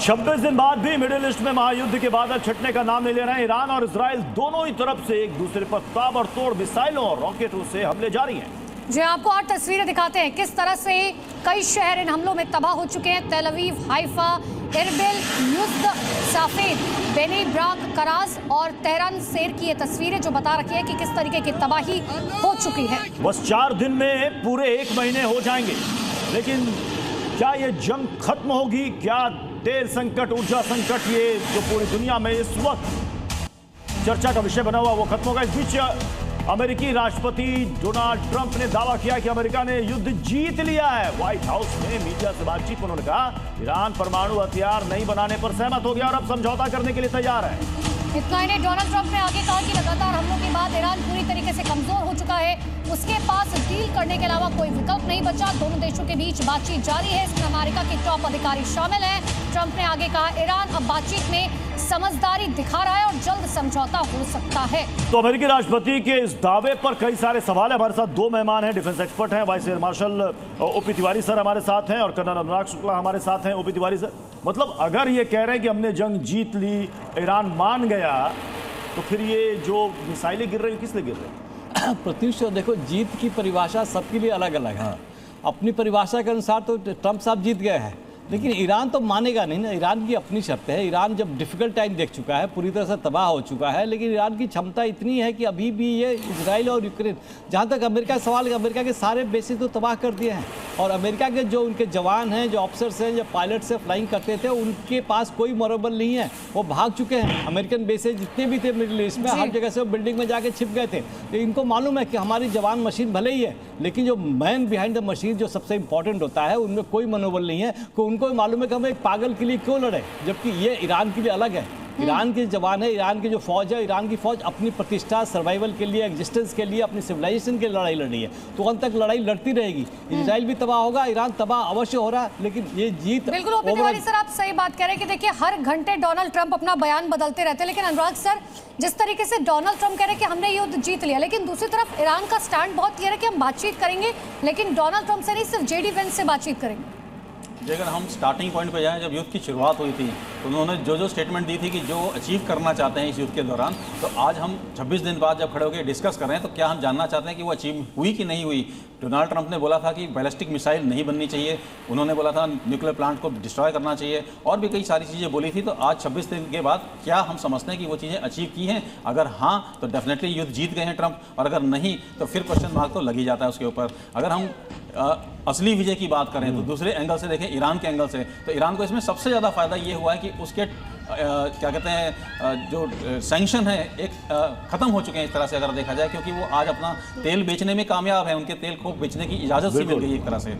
26 दिन बाद भी मिडिल ईस्ट में महायुद्ध के बादल छटने का नाम नहीं ले रहे हैं। ईरान और इजराइल दोनों ही तरफ से एक दूसरे पर ताबड़तोड़ मिसाइलों और रॉकेटों से हमले जारी हैं। जी आपको और तस्वीरें दिखाते हैं किस तरह से कई शहर इन हमलों में तबाह हो चुके हैं। तेल अवीव, हाइफा, इरबिल, युद्ध, साफेद, बेनी ब्राक, कराज और तेहरान शेर की ये तस्वीरें जो बता रखी है कि किस तरीके की तबाही हो चुकी है। बस 4 दिन में पूरे 1 महीने हो जाएंगे, लेकिन क्या ये जंग खत्म होगी? क्या तेल संकट, ऊर्जा संकट, ये जो पूरी दुनिया में इस वक्त चर्चा का विषय बना हुआ, वो खत्म होगा? इस बीच अमेरिकी राष्ट्रपति डोनाल्ड ट्रंप ने दावा किया कि अमेरिका ने युद्ध जीत लिया है। व्हाइट हाउस में मीडिया से बातचीत में उन्होंने कहा ईरान परमाणु हथियार नहीं बनाने पर सहमत हो गया और अब समझौता करने के लिए तैयार है। इतना ही नहीं, डोनाल्ड ट्रंप ने आगे कहा कि लगातार हमलों के बाद ईरान पूरी तरीके से कमजोर हो चुका है, उसके पास डील करने के अलावा कोई विकल्प नहीं बचा। दोनों देशों के बीच बातचीत जारी है, इसमें अमेरिका के टॉप अधिकारी शामिल हैं। ट्रंप ने आगे कहा ईरान अब बातचीत में समझदारी दिखा रहा है और जल्द समझौता हो सकता है। तो अमेरिकी राष्ट्रपति के इस दावे पर कई सारे सवाल है। हमारे साथ 2 मेहमान हैं, डिफेंस एक्सपर्ट हैं, vice air marshal OP Tiwari sir हमारे साथ हैं और कर्नल अनुराग शुक्ला हमारे साथ हैं। ओपी तिवारी सर, मतलब अगर ये कह रहे हैं कि हमने जंग जीत ली, ईरान मान गया, तो फिर ये जो मिसाइलें गिर रही हैं किस लिए गिर रही हैं? प्रत्युष देखो, जीत की परिभाषा सबके लिए अलग अलग है। अपनी परिभाषा के अनुसार तो ट्रंप साहब जीत गए हैं, लेकिन ईरान तो मानेगा नहीं ना। ईरान की अपनी शर्त है। ईरान जब डिफिकल्ट टाइम देख चुका है, पूरी तरह से तबाह हो चुका है, लेकिन ईरान की क्षमता इतनी है कि अभी भी ये इजराइल और यूक्रेन, जहाँ तक अमेरिका का सवाल है, अमेरिका के सारे बेसिस तो तबाह कर दिए हैं और अमेरिका के जो उनके जवान हैं, जो ऑफिसर्स हैं, जो पायलट से फ्लाइंग करते थे, उनके पास कोई मनोबल नहीं है, वो भाग चुके हैं। अमेरिकन बेसेज जितने भी थे मिडिल ईस्ट में, हर जगह से वो बिल्डिंग में जाके छिप गए थे। तो इनको मालूम है कि हमारी जवान मशीन भले ही है, लेकिन जो मैन बिहाइंड द मशीन, जो सबसे इंपॉर्टेंट होता है, उनमें कोई मनोबल नहीं है। तो उनको मालूम है कि हम एक पागल के लिए क्यों लड़े, जबकि ये ईरान के लिए अलग है। ईरान के जवान है, ईरान की जो फौज है, ईरान की फौज अपनी प्रतिष्ठा, सर्वाइवल के लिए, एग्जिस्टेंस के लिए, अपनी सिविलाइजेशन के लिए लड़ाई लड़ रही है, तो अंत तक लड़ाई लड़ती रहेगी। इजराइल भी तबाह होगा, ईरान तबाह अवश्य हो रहा है, लेकिन ये जीत बिल्कुल। ओपी तिवारी सर, आप सही बात कह रहे हैं कि देखिए हर घंटे डोनाल्ड ट्रंप अपना बयान बदलते रहते हैं, लेकिन अनुराग सर, जिस तरीके से डोनाल्ड ट्रंप कह रहे हैं कि हमने युद्ध जीत लिया, लेकिन दूसरी तरफ ईरान का स्टैंड बहुत क्लियर है कि हम बातचीत करेंगे, लेकिन डोनाल्ड ट्रंप से नहीं, सिर्फ जेडी वेंस से बातचीत करेंगे। अगर हम स्टार्टिंग पॉइंट पे जाएं, जब युद्ध की शुरुआत हुई थी तो उन्होंने जो स्टेटमेंट दी थी कि जो अचीव करना चाहते हैं इस युद्ध के दौरान, तो आज हम 26 दिन बाद जब खड़े होकर डिस्कस कर रहे हैं, तो क्या हम जानना चाहते हैं कि वो अचीव हुई कि नहीं हुई। डोनाल्ड ट्रंप ने बोला था कि बैलिस्टिक मिसाइल नहीं बननी चाहिए, उन्होंने बोला था न्यूक्लियर प्लांट को डिस्ट्रॉय करना चाहिए, और भी कई सारी चीज़ें बोली थी। तो आज 26 दिन के बाद क्या हम समझते हैं कि वो चीज़ें अचीव की हैं? अगर हाँ, तो डेफिनेटली युद्ध जीत गए हैं ट्रंप, और अगर नहीं तो फिर क्वेश्चन मार्क तो लग ही जाता है उसके ऊपर। अगर हम असली विजय की बात करें तो दूसरे एंगल से देखें, ईरान के एंगल से, तो ईरान को इसमें सबसे ज़्यादा फायदा ये हुआ है कि उसके क्या कहते हैं, जो सैंक्शन है एक ख़त्म हो चुके हैं इस तरह से अगर देखा जाए, क्योंकि वो आज अपना तेल बेचने में कामयाब है, उनके तेल को बेचने की इजाज़त से मिल गई एक तरह से।